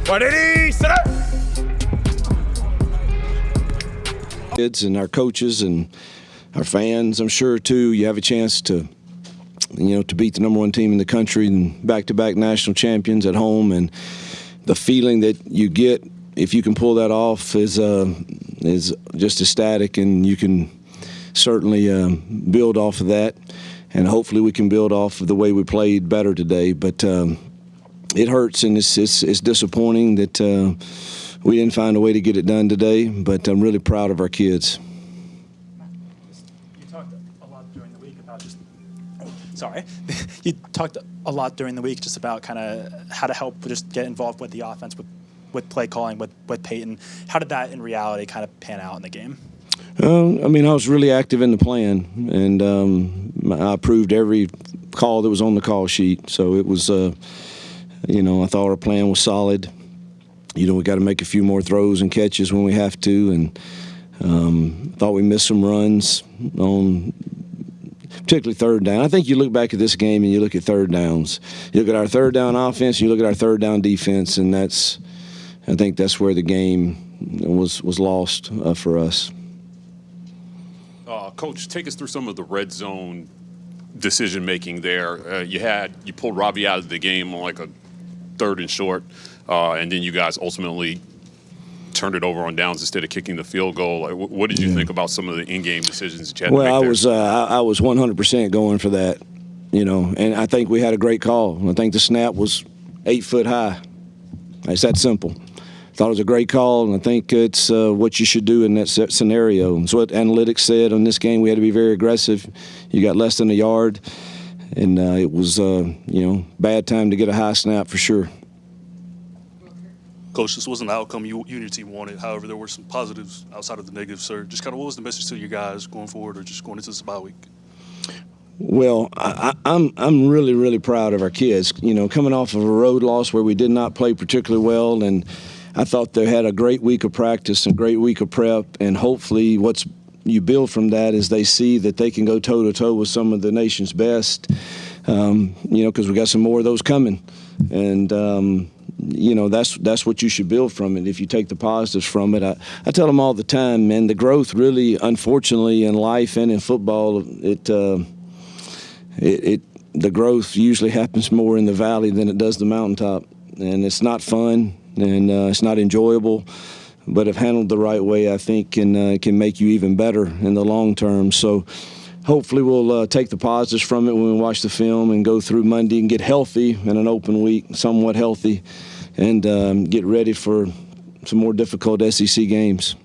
Ready, set up. Kids and our coaches and our fans, I'm sure too, you have a chance to, to beat the #1 team in the country and back-to-back national champions at home, and the feeling that you get if you can pull that off is just ecstatic, and you can certainly build off of that, and hopefully we can build off of the way we played better today. But it hurts, and it's disappointing that we didn't find a way to get it done today, but I'm really proud of our kids. You talked a lot during the week about you talked a lot during the week just about kind of how to help just get involved with the offense, with play calling, with Peyton. How did that in reality kind of pan out in the game? I was really active in the plan, and I approved every call that was on the call sheet. So it was, I thought our plan was solid. We got to make a few more throws and catches when we have to, and thought we missed some runs on particularly third down. I think you look back at this game and you look at third downs. You look at our third down offense, you look at our third down defense, and I think that's where the game was lost for us. Coach, take us through some of the red zone decision-making there. You pulled Robbie out of the game on like a 3rd and short, and then you guys ultimately turned it over on downs instead of kicking the field goal. Like, what did you think about some of the in-game decisions that you had to make there? I was 100% going for that, and I think we had a great call. I think the snap was 8 foot high. It's that simple. Thought it was a great call, and I think it's what you should do in that scenario. It's what analytics said on this game. We had to be very aggressive. You got less than a yard, and it was, bad time to get a high snap for sure. Coach, this wasn't the outcome you and your team wanted. However, there were some positives outside of the negatives, sir. Just kind of what was the message to you guys going forward, or just going into this bye week? Well, I'm really, really proud of our kids. Coming off of a road loss where we did not play particularly well, and I thought they had a great week of practice and great week of prep, and hopefully you build from that is they see that they can go toe-to-toe with some of the nation's best, because we got some more of those coming. And, that's what you should build from it if you take the positives from it. I tell them all the time, man, the growth really, unfortunately, in life and in football, the growth usually happens more in the valley than it does the mountaintop. And it's not fun, and it's not enjoyable, but if handled the right way, I think can make you even better in the long term. So hopefully we'll take the positives from it when we watch the film and go through Monday and get healthy in an open week, somewhat healthy, and get ready for some more difficult SEC games.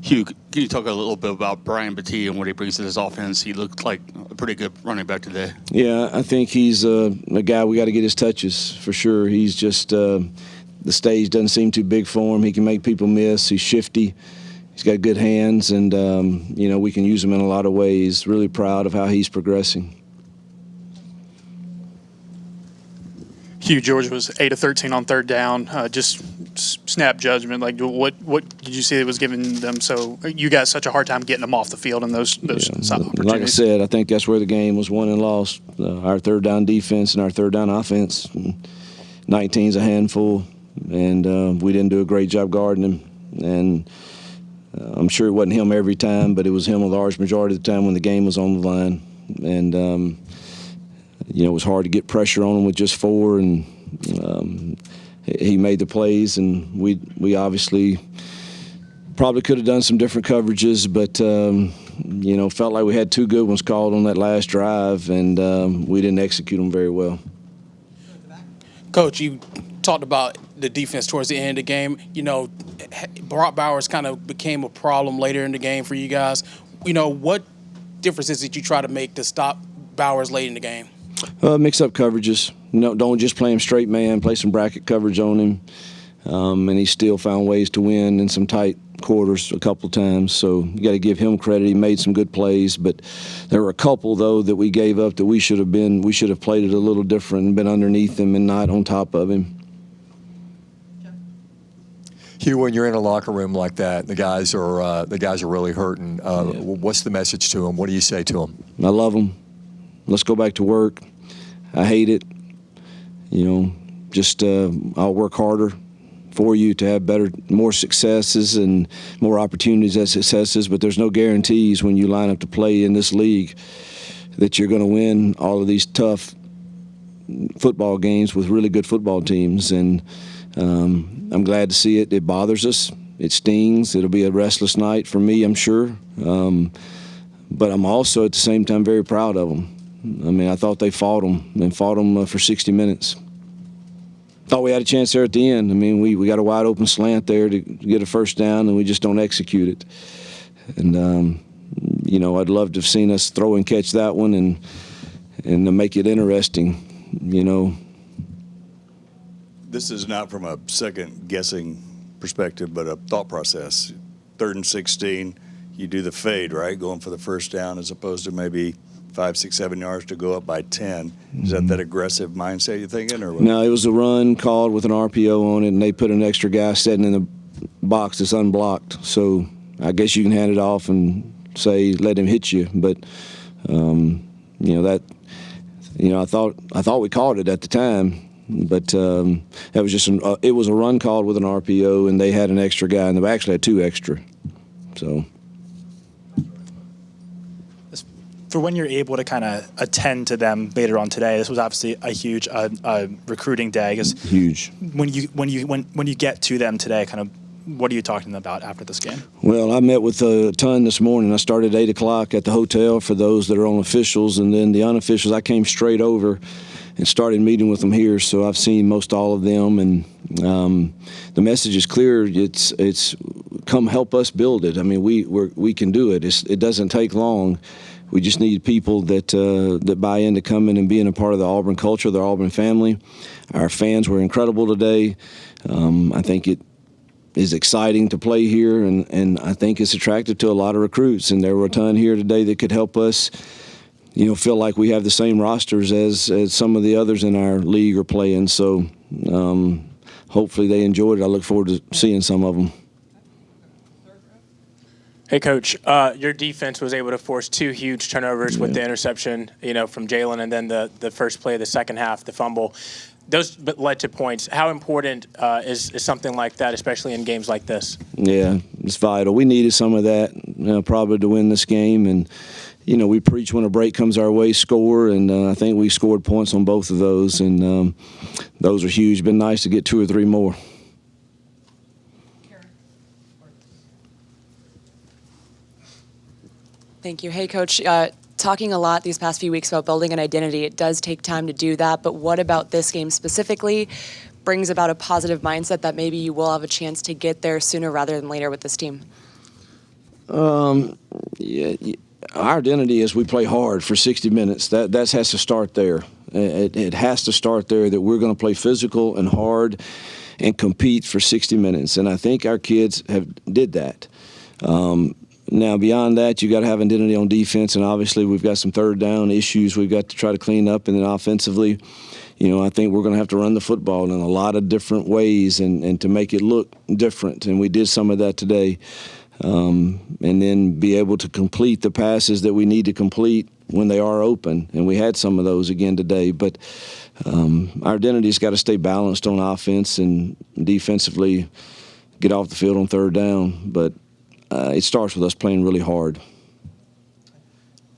Hugh, can you talk a little bit about Brian Battie and what he brings to this offense? He looked like a pretty good running back today. Yeah, I think he's a guy we got to get his touches for sure. He's just the stage doesn't seem too big for him. He can make people miss. He's shifty. He's got good hands, and we can use him in a lot of ways. Really proud of how he's progressing. Hugh, Georgia was 8 of 13 on third down. Just snap judgment. Like, what did you see that was giving them you guys such a hard time getting them off the field in those opportunities? Like I said, I think that's where the game was won and lost. Our third down defense and our third down offense. 19's a handful, and we didn't do a great job guarding him. And I'm sure it wasn't him every time, but it was him a large majority of the time when the game was on the line. And it was hard to get pressure on him with just 4, and he made the plays, and we obviously probably could have done some different coverages, but felt like we had 2 good ones called on that last drive, and we didn't execute them very well. Coach, you talked about the defense towards the end of the game. Brock Bowers kind of became a problem later in the game for you guys. What differences did you try to make to stop Bowers late in the game? Mix up coverages. Don't just play him straight man. Play some bracket coverage on him. And he still found ways to win in some tight quarters a couple times. So you got to give him credit. He made some good plays, but there were a couple though that we gave up that we should have played it a little different and been underneath him and not on top of him. Hugh, when you're in a locker room like that, the guys are really hurting. What's the message to them? What do you say to them? I love them. Let's go back to work. I hate it. Just I'll work harder for you to have more successes and more opportunities as successes, but there's no guarantees when you line up to play in this league that you're going to win all of these tough football games with really good football teams. And I'm glad to see it. It bothers us. It stings. It'll be a restless night for me, I'm sure. But I'm also at the same time very proud of them. I mean, I thought they fought them for 60 minutes. Thought we had a chance there at the end. I mean, we got a wide open slant there to get a first down, and we just don't execute it. And I'd love to have seen us throw and catch that one and to make it interesting. This is not from a second-guessing perspective, but a thought process. 3rd and 16, you do the fade, right, going for the first down as opposed to maybe 5, 6, 7 yards to go up by 10. Is that aggressive mindset you're thinking? Or what? No, it was a run called with an RPO on it, and they put an extra guy sitting in the box that's unblocked. So I guess you can hand it off and say, let him hit you. But, I thought we called it at the time. But that was just it was a run called with an RPO, and they had an extra guy, and they actually had 2 extra. So. For when you're able to kind of attend to them later on today, this was obviously a huge recruiting day. Huge. When you get to them today, kind of what are you talking about after this game? Well, I met with a ton this morning. I started at 8 o'clock at the hotel for those that are on officials, and then the unofficials, I came straight over and started meeting with them here. So I've seen most all of them, and the message is clear. It's come help us build it. I mean, we can do it. It doesn't take long. We just need people that buy into coming and being a part of the Auburn culture, the Auburn family. Our fans were incredible today. I think it is exciting to play here, and I think it's attractive to a lot of recruits. And there were a ton here today that could help us, feel like we have the same rosters as some of the others in our league are playing. So hopefully they enjoyed it. I look forward to seeing some of them. Hey, Coach, your defense was able to force 2 huge turnovers with the interception, from Jalen, and then the first play of the second half, the fumble. Those led to points. How important is something like that, especially in games like this? Yeah, it's vital. We needed some of that, probably to win this game. And, we preach when a break comes our way, score, and I think we scored points on both of those, and those are huge. Been nice to get 2 or 3 more. Thank you. Hey, Coach, talking a lot these past few weeks about building an identity. It does take time to do that, but what about this game specifically brings about a positive mindset that maybe you will have a chance to get there sooner rather than later with this team? Our identity is we play hard for 60 minutes. That has to start there. It has to start there, that we're going to play physical and hard and compete for 60 minutes. And I think our kids did that. Now, beyond that, you got to have identity on defense, and obviously we've got some third down issues we've got to try to clean up. And then offensively, I think we're going to have to run the football in a lot of different ways and to make it look different. And we did some of that today. And then be able to complete the passes that we need to complete when they are open. And we had some of those again today. But our identity's got to stay balanced on offense and defensively get off the field on third down. But it starts with us playing really hard.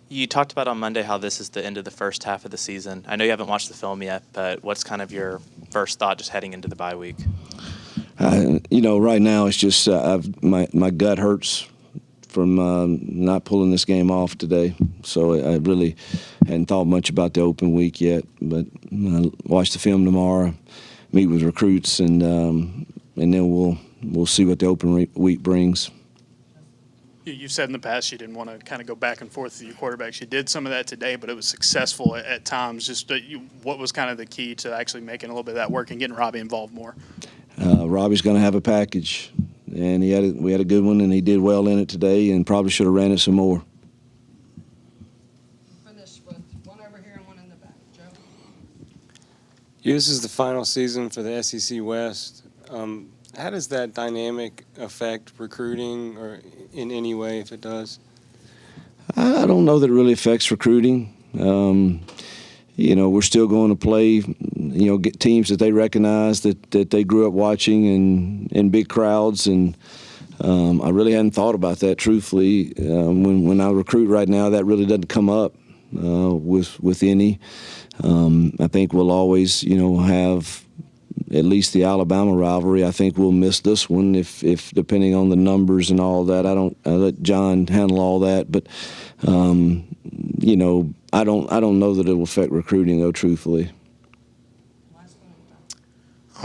You talked about on Monday how this is the end of the first half of the season. I know you haven't watched the film yet, but what's kind of your first thought just heading into the bye week? Right now it's just my gut hurts from not pulling this game off today. So I really hadn't thought much about the open week yet. But I'll watch the film tomorrow, meet with recruits, and then we'll see what the open week brings. You've said in the past you didn't want to kind of go back and forth with your quarterbacks. You did some of that today, but it was successful at times. Just what was kind of the key to actually making a little bit of that work and getting Robbie involved more? Robbie's going to have a package, and we had a good one, and he did well in it today, and probably should have ran it some more. Finish with one over here and one in the back. Joe? This is the final season for the SEC West. How does that dynamic affect recruiting, or in any way, if it does? I don't know that it really affects recruiting. we're still going to play, get teams that they recognize that they grew up watching and in big crowds. And I really hadn't thought about that, truthfully. When I recruit right now, that really doesn't come up with any. I think we'll always, have at least the Alabama rivalry. I think we'll miss this one if depending on the numbers and all that. I let John handle all that, but I don't know that it will affect recruiting, though, truthfully.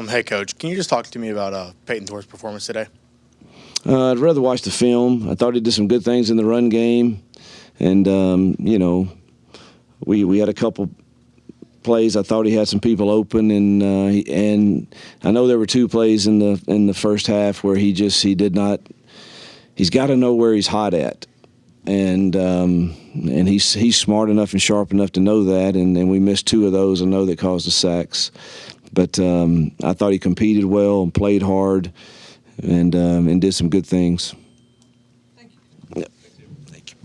Hey, Coach, can you just talk to me about Peyton Thorne's performance today? I'd rather watch the film. I thought he did some good things in the run game, and we had a couple plays. I thought he had some people open, and I know there were 2 plays in the first half where he did not. He's got to know where he's hot at, and he's smart enough and sharp enough to know that. And we missed 2 of those. I know that caused the sacks, but I thought he competed well and played hard, and did some good things. Thank you. Yeah. Thank you.